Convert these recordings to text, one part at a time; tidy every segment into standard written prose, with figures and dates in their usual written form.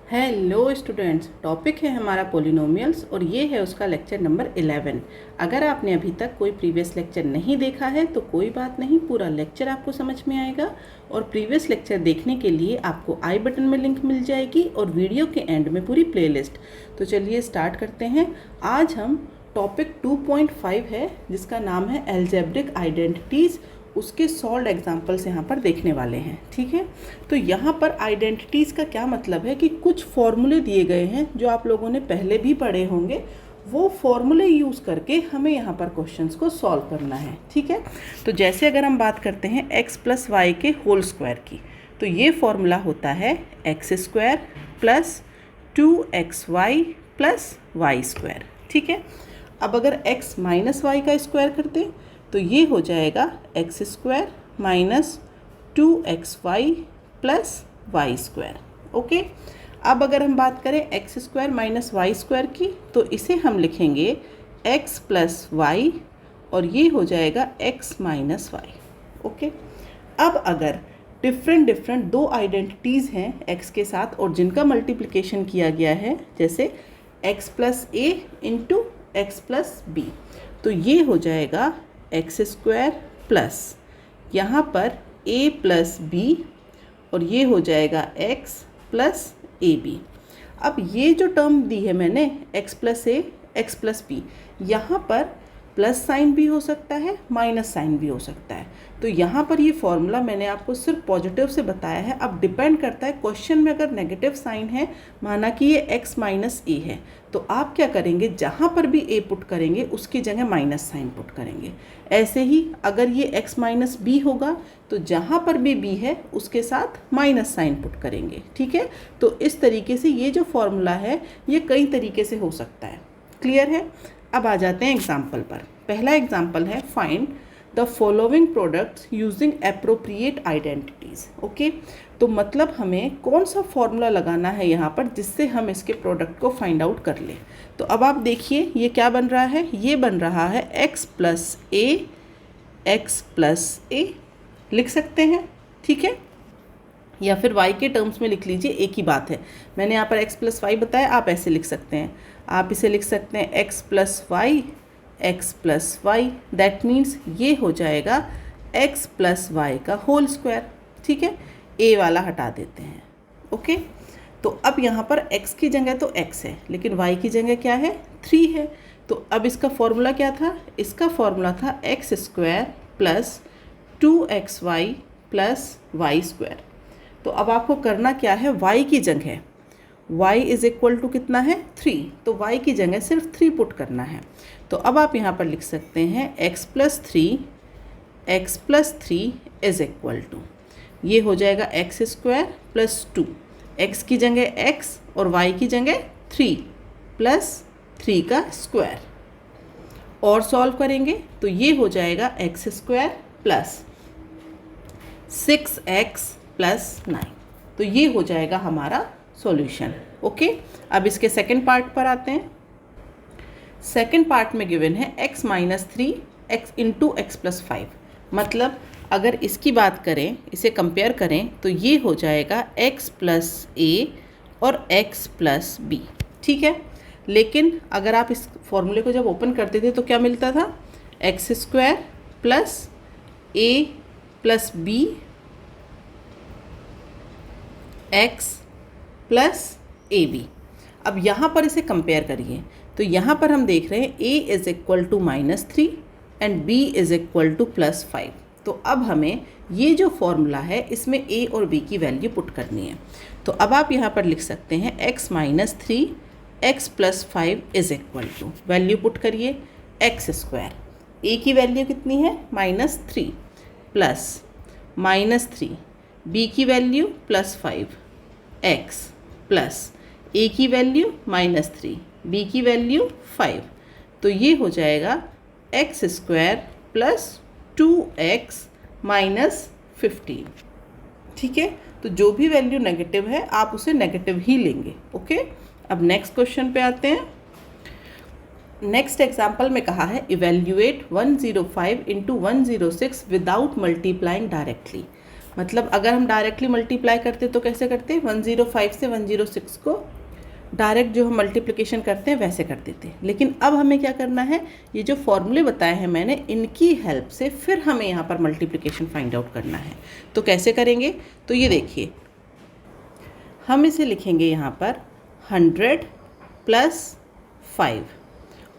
Hello students, topic है हमारा polynomials और ये है उसका लेक्चर नंबर 11। अगर आपने अभी तक कोई प्रीवियस लेक्चर नहीं देखा है तो कोई बात नहीं, पूरा लेक्चर आपको समझ में आएगा। और प्रीवियस लेक्चर देखने के लिए आपको आई बटन में लिंक मिल जाएगी और वीडियो के एंड में पूरी प्लेलिस्ट। तो चलिए स्टार्ट करते हैं। आज हम टॉपिक 2.5 है जिसका नाम है एल्जेब्रिक आइडेंटिटीज़, उसके सॉल्व एग्जाम्पल्स यहाँ पर देखने वाले हैं। ठीक है, तो यहाँ पर आइडेंटिटीज़ का क्या मतलब है कि कुछ फॉर्मूले दिए गए हैं जो आप लोगों ने पहले भी पढ़े होंगे, वो फॉर्मूले यूज़ करके हमें यहाँ पर क्वेश्चंस को सॉल्व करना है। ठीक है, तो जैसे अगर हम बात करते हैं x प्लस वाई के होल स्क्वायर की, तो ये फॉर्मूला होता है X square plus 2xy plus Y square. ठीक है, अब अगर x माइनस वाई का स्क्वायर कर दें तो ये हो जाएगा X square minus 2xy plus Y square. Okay, अब अगर हम बात करें X square minus Y square की, तो इसे हम लिखेंगे x प्लस वाई और ये हो जाएगा x माइनस वाई। ओके, अब अगर डिफरेंट दो आइडेंटिटीज़ हैं x के साथ और जिनका मल्टीप्लिकेशन किया गया है, जैसे x प्लस ए इंटू एक्स प्लस बी, तो ये हो जाएगा एक्स स्क्वायर प्लस यहाँ पर a प्लस बी और ये हो जाएगा x प्लस ए बी। अब ये जो टर्म दी है मैंने x प्लस ए एक्स प्लस बी, यहाँ पर प्लस साइन भी हो सकता है, माइनस साइन भी हो सकता है। तो यहाँ पर ये फॉर्मूला मैंने आपको सिर्फ पॉजिटिव से बताया है। अब डिपेंड करता है क्वेश्चन में अगर नेगेटिव साइन है, माना कि ये x माइनस ए है, तो आप क्या करेंगे, जहाँ पर भी a पुट करेंगे उसकी जगह माइनस साइन पुट करेंगे। ऐसे ही अगर ये x माइनस बी होगा तो जहाँ पर भी b है उसके साथ माइनस साइन पुट करेंगे। ठीक है, तो इस तरीके से ये जो फॉर्मूला है ये कई तरीके से हो सकता है। क्लियर है? अब आ जाते हैं एग्जाम्पल पर। पहला एग्जाम्पल है find the following products using appropriate identities. Okay, तो मतलब हमें कौन सा फॉर्मूला लगाना है यहाँ पर जिससे हम इसके प्रोडक्ट को फाइंड आउट कर लें। तो अब आप देखिए ये क्या बन रहा है, ये बन रहा है x प्लस ए लिख सकते हैं। ठीक है, या फिर y के टर्म्स में लिख लीजिए, एक ही बात है। मैंने यहाँ पर x प्लस वाई बताया, आप ऐसे लिख सकते हैं। आप इसे लिख सकते हैं x plus Y, that means ये हो जाएगा x प्लस वाई का होल स्क्वायर। ठीक है, a वाला हटा देते हैं। ओके, तो अब यहाँ पर x की जगह तो x है लेकिन y की जगह क्या है, 3 है। तो अब इसका फॉर्मूला क्या था, इसका फॉर्मूला था X square plus 2xy plus Y square. तो अब आपको करना क्या है, y की जगह y इज इक्वल टू कितना है, 3, तो y की जगह सिर्फ 3 पुट करना है। तो अब आप यहाँ पर लिख सकते हैं x plus three is equal to, ये हो जाएगा एक्स स्क्वायर प्लस 2, x की जगह x और y की जगह 3 प्लस 3 का स्क्वायर। और सॉल्व करेंगे तो ये हो जाएगा X square plus 6x plus 9, तो ये हो जाएगा हमारा सॉल्यूशन। ओके, अब इसके सेकंड पार्ट पर आते हैं। सेकंड पार्ट में गिवन है x minus 3 x into x plus 5, मतलब अगर इसकी बात करें, इसे कंपेयर करें तो ये हो जाएगा x प्लस ए और x प्लस बी। ठीक है, लेकिन अगर आप इस फॉर्मूले को जब ओपन करते थे तो क्या मिलता था, X square plus A plus B x plus A B. अब यहाँ पर इसे कंपेयर करिए तो यहाँ पर हम देख रहे हैं a is equal to -3 and b is equal to +5। तो अब हमें ये जो फॉर्मूला है इसमें a और b की वैल्यू पुट करनी है। तो अब आप यहाँ पर लिख सकते हैं x minus 3 X plus 5 is equal to, value put करिए एक्स स्क्वायर, a की वैल्यू कितनी है -3 प्लस -3, b की वैल्यू +5 x प्लस a की वैल्यू -3, b की वैल्यू 5, तो ये हो जाएगा X square plus 2x minus 15। ठीक है, तो जो भी वैल्यू नेगेटिव है आप उसे नेगेटिव ही लेंगे। ओके, अब नेक्स्ट क्वेश्चन पे आते हैं। नेक्स्ट एग्जाम्पल में कहा है evaluate 105 into 106 without multiplying directly. मतलब अगर हम डायरेक्टली मल्टीप्लाई करते तो कैसे करते, 105 से 106 को डायरेक्ट जो हम मल्टीप्लिकेशन करते हैं वैसे कर देते। लेकिन अब हमें क्या करना है, ये जो फॉर्मूले बताए हैं मैंने, इनकी हेल्प से फिर हमें यहाँ पर मल्टीप्लिकेशन फाइंड आउट करना है। तो कैसे करेंगे, तो ये देखिए, हम इसे लिखेंगे यहाँ पर 100 + 5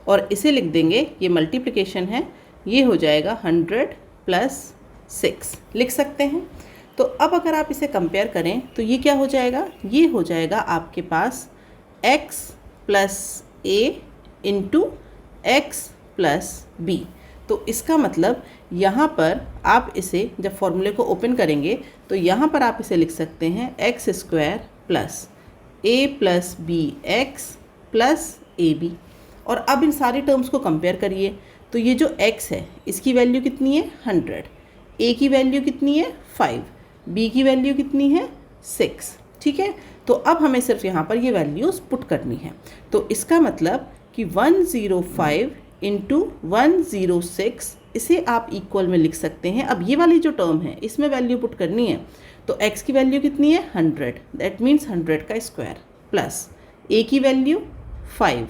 और इसे लिख देंगे, ये मल्टीप्लिकेशन है, ये हो जाएगा 100 + 6 लिख सकते हैं। तो अब अगर आप इसे कंपेयर करें तो ये क्या हो जाएगा, ये हो जाएगा आपके पास x + a × x + b। तो इसका मतलब यहाँ पर आप इसे जब फॉर्मूले को ओपन करेंगे तो यहाँ पर आप इसे लिख सकते हैं x² + a + bx + ab। और अब इन सारी टर्म्स को कंपेयर करिए, तो ये जो x है इसकी वैल्यू कितनी है 100, a की वैल्यू कितनी है 5, b की वैल्यू कितनी है 6। ठीक है, तो अब हमें सिर्फ यहाँ पर ये वैल्यूज़ पुट करनी है। तो इसका मतलब कि 105 × 106 इसे आप इक्वल में लिख सकते हैं। अब ये वाली जो टर्म है इसमें वैल्यू पुट करनी है, तो x की वैल्यू कितनी है 100, दैट मीन्स 100 का स्क्वायर, प्लस a की वैल्यू 5,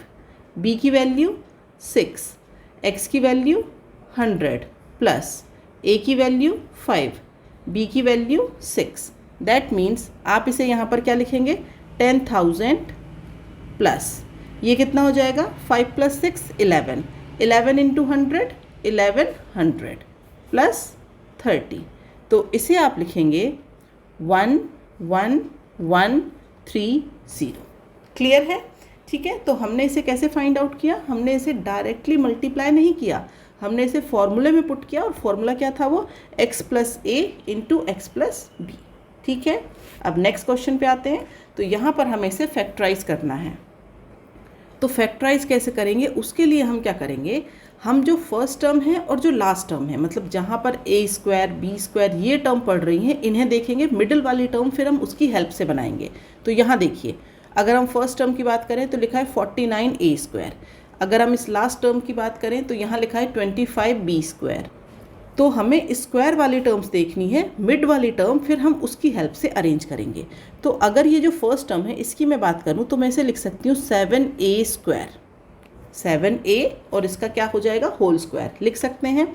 b की वैल्यू 6, x की वैल्यू 100 प्लस a की वैल्यू 5, b की वैल्यू 6। दैट मीन्स आप इसे यहाँ पर क्या लिखेंगे 10,000 प्लस ये कितना हो जाएगा 5 + 6 11, 11 × 100 1100 प्लस 30। तो इसे आप लिखेंगे 11130। क्लियर है, ठीक है। तो हमने इसे कैसे फाइंड आउट किया, हमने इसे डायरेक्टली मल्टीप्लाई नहीं किया, हमने इसे फॉर्मूले में पुट किया और फॉर्मूला क्या था वो x + a × x + b। ठीक है, अब नेक्स्ट क्वेश्चन पे आते हैं। तो यहाँ पर हमें इसे फैक्टराइज करना है। तो फैक्टराइज कैसे करेंगे, उसके लिए हम क्या करेंगे, हम जो फर्स्ट टर्म है और जो लास्ट टर्म है, मतलब जहाँ पर a² b² ये टर्म पढ़ रही हैं, इन्हें देखेंगे, मिडिल वाली टर्म फिर हम उसकी हेल्प से बनाएंगे। तो यहाँ देखिए, अगर हम फर्स्ट टर्म की बात करें तो लिखा है 49a², अगर हम इस लास्ट टर्म की बात करें तो यहाँ लिखा है 25b²। तो हमें स्क्वायर वाली टर्म्स देखनी है, मिड वाली टर्म फिर हम उसकी हेल्प से अरेंज करेंगे। तो अगर ये जो फर्स्ट टर्म है इसकी मैं बात करूँ तो मैं इसे लिख सकती हूँ 7a², 7a और इसका क्या हो जाएगा होल स्क्वायर लिख सकते हैं,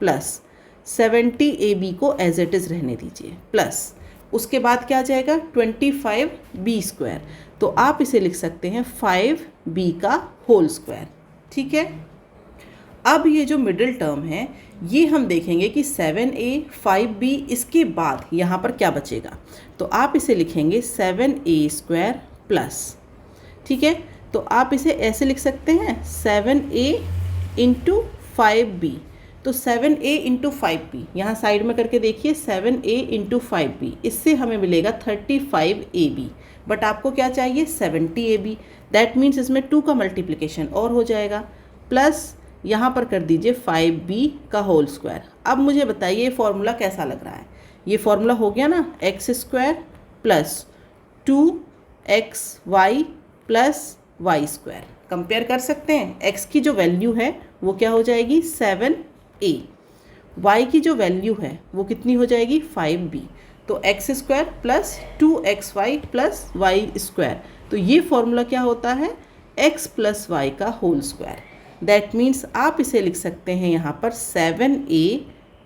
प्लस 70ab को एज इट इज़ रहने दीजिए, प्लस उसके बाद क्या आ जाएगा 25b²। तो आप इसे लिख सकते हैं 5b का होल स्क्वायर। ठीक है, अब ये जो मिडिल टर्म है ये हम देखेंगे कि 7a 5b, इसके बाद यहाँ पर क्या बचेगा, तो आप इसे लिखेंगे 7a² प्लस। ठीक है, तो आप इसे ऐसे लिख सकते हैं 7a × 5b। तो 7a × 5b यहाँ साइड में करके देखिए, 7a × 5b, इससे हमें मिलेगा 35ab, बट आपको क्या चाहिए 70ab। दैट मीन्स इसमें 2 का मल्टीप्लिकेशन और हो जाएगा, प्लस यहाँ पर कर दीजिए 5b का होल स्क्वायर। अब मुझे बताइए ये फॉर्मूला कैसा लग रहा है, ये फॉर्मूला हो गया ना x² + 2xy + y²। कंपेयर कर सकते हैं, x की जो वैल्यू है वो क्या हो जाएगी 7a, y की जो वैल्यू है वो कितनी हो जाएगी 5b। तो x² + 2xy + y²। तो ये फॉर्मूला क्या होता है x + y का होल स्क्वायर। दैट मीन्स आप इसे लिख सकते हैं यहाँ पर 7a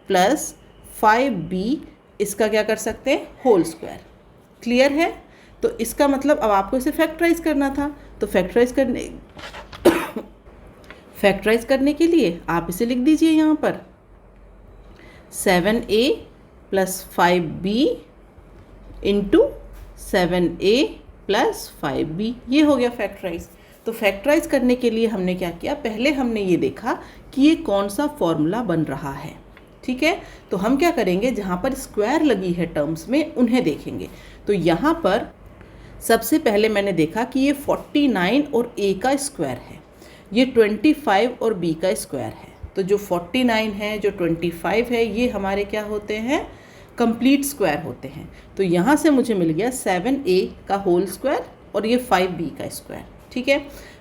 + 5b, इसका क्या कर सकते हैं होल स्क्वायर। क्लियर है, तो इसका मतलब अब आपको इसे फैक्टराइज करना था। तो फैक्टराइज करने के लिए आप इसे लिख दीजिए यहाँ पर 7a + 5b × 7a + 5b, ये हो गया फैक्टराइज। तो फैक्टराइज करने के लिए हमने क्या किया, पहले हमने ये देखा कि ये कौन सा फॉर्मूला बन रहा है। ठीक है, तो हम क्या करेंगे, जहाँ पर स्क्वायर लगी है टर्म्स में उन्हें देखेंगे। तो यहाँ पर सबसे पहले मैंने देखा कि ये 49 और a का स्क्वायर है, ये 25 और b का स्क्वायर है। तो जो 49 है, जो 25 है, ये हमारे क्या होते हैं कंप्लीट स्क्वायर होते हैं। तो यहाँ से मुझे मिल गया 7a का होल स्क्वायर और ये 5b का स्क्वायर। ठीक है,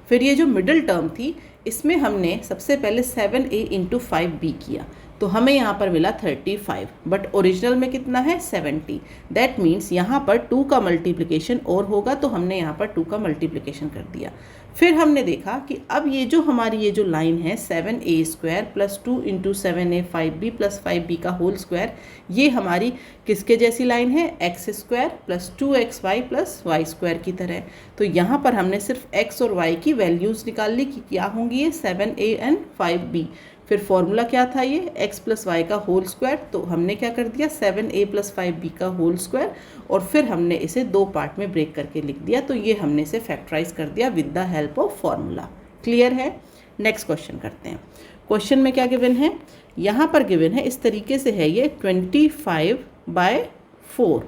फिर ये जो मिडिल टर्म थी इसमें हमने सबसे पहले 7a × 5b किया, तो हमें यहाँ पर मिला 35, बट ओरिजिनल में कितना है 70। दैट मीन्स यहाँ पर 2 का मल्टीप्लिकेशन और होगा, तो हमने यहाँ पर 2 का मल्टीप्लिकेशन कर दिया। फिर हमने देखा कि अब ये जो हमारी ये जो लाइन है 7a² plus 2 into 7a 5b plus 5b का होल स्क्वायर, ये हमारी किसके जैसी लाइन है, x² plus 2xy plus y² की तरह। तो यहाँ पर हमने सिर्फ x और y की वैल्यूज़ निकाल ली कि क्या होंगी ये 7a एंड 5b। फिर फॉर्मूला क्या था ये x प्लस वाई का होल स्क्वायर, तो हमने क्या कर दिया 7a प्लस 5b का होल स्क्वायर, और फिर हमने इसे 2 पार्ट में ब्रेक करके लिख दिया। तो ये हमने इसे फैक्टराइज कर दिया with the help of formula. Clear है? नेक्स्ट क्वेश्चन करते हैं। क्वेश्चन में क्या गिवन है, यहाँ पर गिवन है इस तरीके से है ये 25/4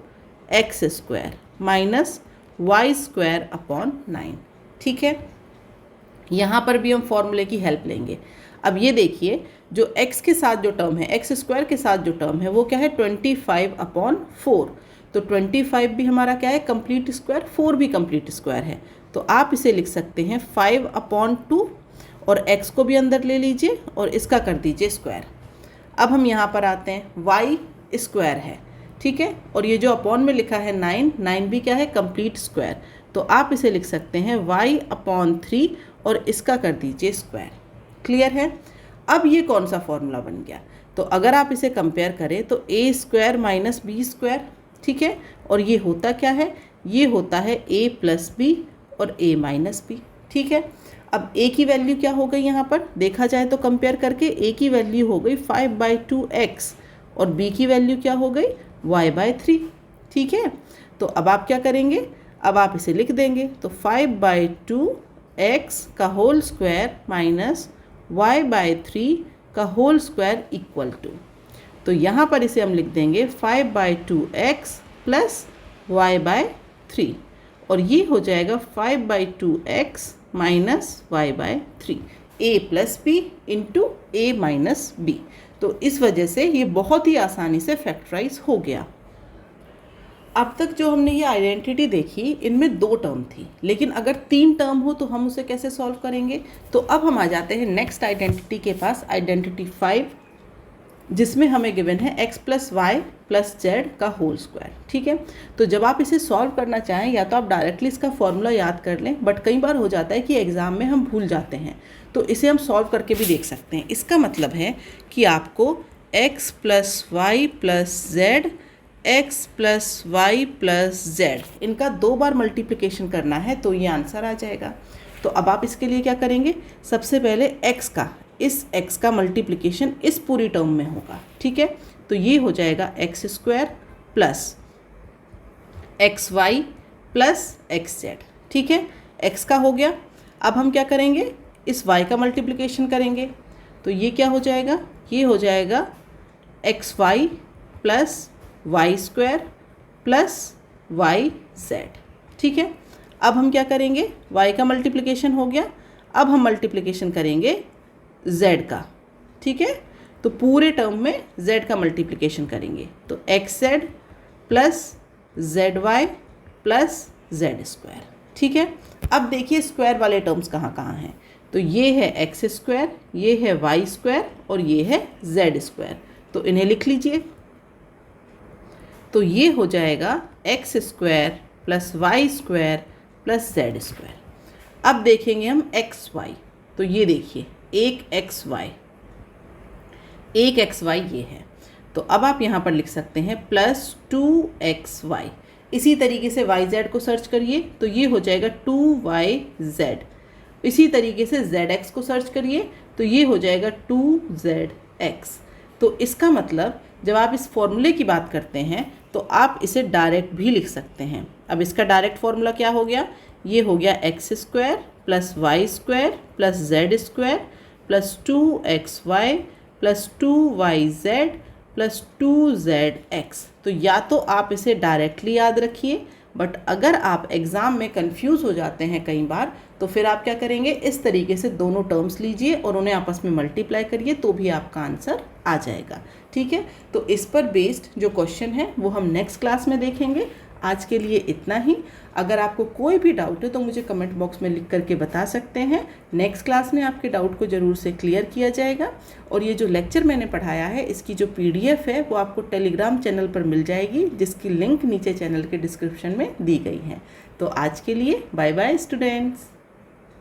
x² माइनस y² अपॉन 9। ठीक है, यहाँ पर भी हम फॉर्मूले की हेल्प लेंगे। अब ये देखिए जो x के साथ जो टर्म है, x² के साथ जो टर्म है वो क्या है 25/4। तो 25 भी हमारा क्या है कंप्लीट स्क्वायर, 4 भी कंप्लीट स्क्वायर है। तो आप इसे लिख सकते हैं 5/2 और x को भी अंदर ले लीजिए और इसका कर दीजिए स्क्वायर। अब हम यहाँ पर आते हैं y² है, ठीक है, और ये जो अपॉन में लिखा है 9 भी क्या है कंप्लीट स्क्वायर। तो आप इसे लिख सकते हैं y/3 और इसका कर दीजिए स्क्वायर। क्लियर है? अब ये कौन सा फॉर्मूला बन गया, तो अगर आप इसे कंपेयर करें तो a² माइनस b², ठीक है, और ये होता क्या है, ये होता है a प्लस b और a माइनस b। ठीक है, अब a की वैल्यू क्या हो गई यहाँ पर देखा जाए तो कंपेयर करके a की वैल्यू हो गई 5/2x और b की वैल्यू क्या हो गई y/3। ठीक है, तो अब आप क्या करेंगे, अब आप इसे लिख देंगे। तो 5/2x का होल स्क्वायर माइनस y/3 का होल स्क्वायर इक्वल टू, तो यहाँ पर इसे हम लिख देंगे 5/2x प्लस y/3 और ये हो जाएगा 5/2x minus y/3 a plus b into a minus b। तो इस वजह से ये बहुत ही आसानी से फैक्टराइज हो गया। अब तक जो हमने ये आइडेंटिटी देखी इनमें 2 टर्म थी, लेकिन अगर 3 टर्म हो तो हम उसे कैसे सॉल्व करेंगे। तो अब हम आ जाते हैं नेक्स्ट आइडेंटिटी के पास, आइडेंटिटी 5, जिसमें हमें गिवन है x plus Y plus Z का होल स्क्वायर। ठीक है, तो जब आप इसे सॉल्व करना चाहें या तो आप डायरेक्टली इसका फॉर्मूला याद कर लें, बट कई बार हो जाता है कि एग्ज़ाम में हम भूल जाते हैं, तो इसे हम सॉल्व करके भी देख सकते हैं। इसका मतलब है कि आपको x plus Y plus Z, x plus Y plus Z, इनका 2 बार मल्टीप्लिकेशन करना है तो ये आंसर आ जाएगा। तो अब आप इसके लिए क्या करेंगे, सबसे पहले इस x का मल्टीप्लिकेशन इस पूरी टर्म में होगा। ठीक है, तो ये हो जाएगा x² plus xy plus xz। ठीक है, x का हो गया। अब हम क्या करेंगे, इस y का मल्टीप्लिकेशन करेंगे, तो ये क्या हो जाएगा, ये हो जाएगा xy plus y² plus yz। ठीक है, अब हम क्या करेंगे, y का मल्टीप्लिकेशन हो गया, अब हम मल्टीप्लिकेशन करेंगे z का। ठीक है, तो पूरे टर्म में z का मल्टीप्लिकेशन करेंगे, तो xz plus zy plus z²। ठीक है, अब देखिए स्क्वायर वाले टर्म्स कहाँ कहाँ हैं, तो ये है x², ये है y² और ये है z²। तो इन्हें लिख लीजिए, तो ये हो जाएगा x² plus y² plus z²। अब देखेंगे हम xy, तो ये देखिए एक xy ये है, तो अब आप यहाँ पर लिख सकते हैं प्लस 2xy। इसी तरीके से yz को सर्च करिए, तो ये हो जाएगा 2yz। इसी तरीके से zx को सर्च करिए, तो ये हो जाएगा 2zx। तो इसका मतलब जब आप इस फॉर्मूले की बात करते हैं तो आप इसे डायरेक्ट भी लिख सकते हैं। अब इसका डायरेक्ट फॉर्मूला क्या हो गया, ये हो गया x² plus y² plus z² plus 2xy plus 2yz plus 2zx। तो या तो आप इसे डायरेक्टली याद रखिए, बट अगर आप एग्ज़ाम में कंफ्यूज हो जाते हैं कई बार, तो फिर आप क्या करेंगे, इस तरीके से दोनों टर्म्स लीजिए और उन्हें आपस में मल्टीप्लाई करिए, तो भी आपका आंसर आ जाएगा। ठीक है, तो इस पर बेस्ड जो क्वेश्चन है वो हम नेक्स्ट क्लास में देखेंगे। आज के लिए इतना ही। अगर आपको कोई भी डाउट है तो मुझे कमेंट बॉक्स में लिख करके बता सकते हैं। नेक्स्ट क्लास में आपके डाउट को ज़रूर से क्लियर किया जाएगा। और ये जो लेक्चर मैंने पढ़ाया है इसकी जो PDF है वो आपको टेलीग्राम चैनल पर मिल जाएगी, जिसकी लिंक नीचे चैनल के डिस्क्रिप्शन में दी गई है। तो आज के लिए बाय बाय स्टूडेंट्स।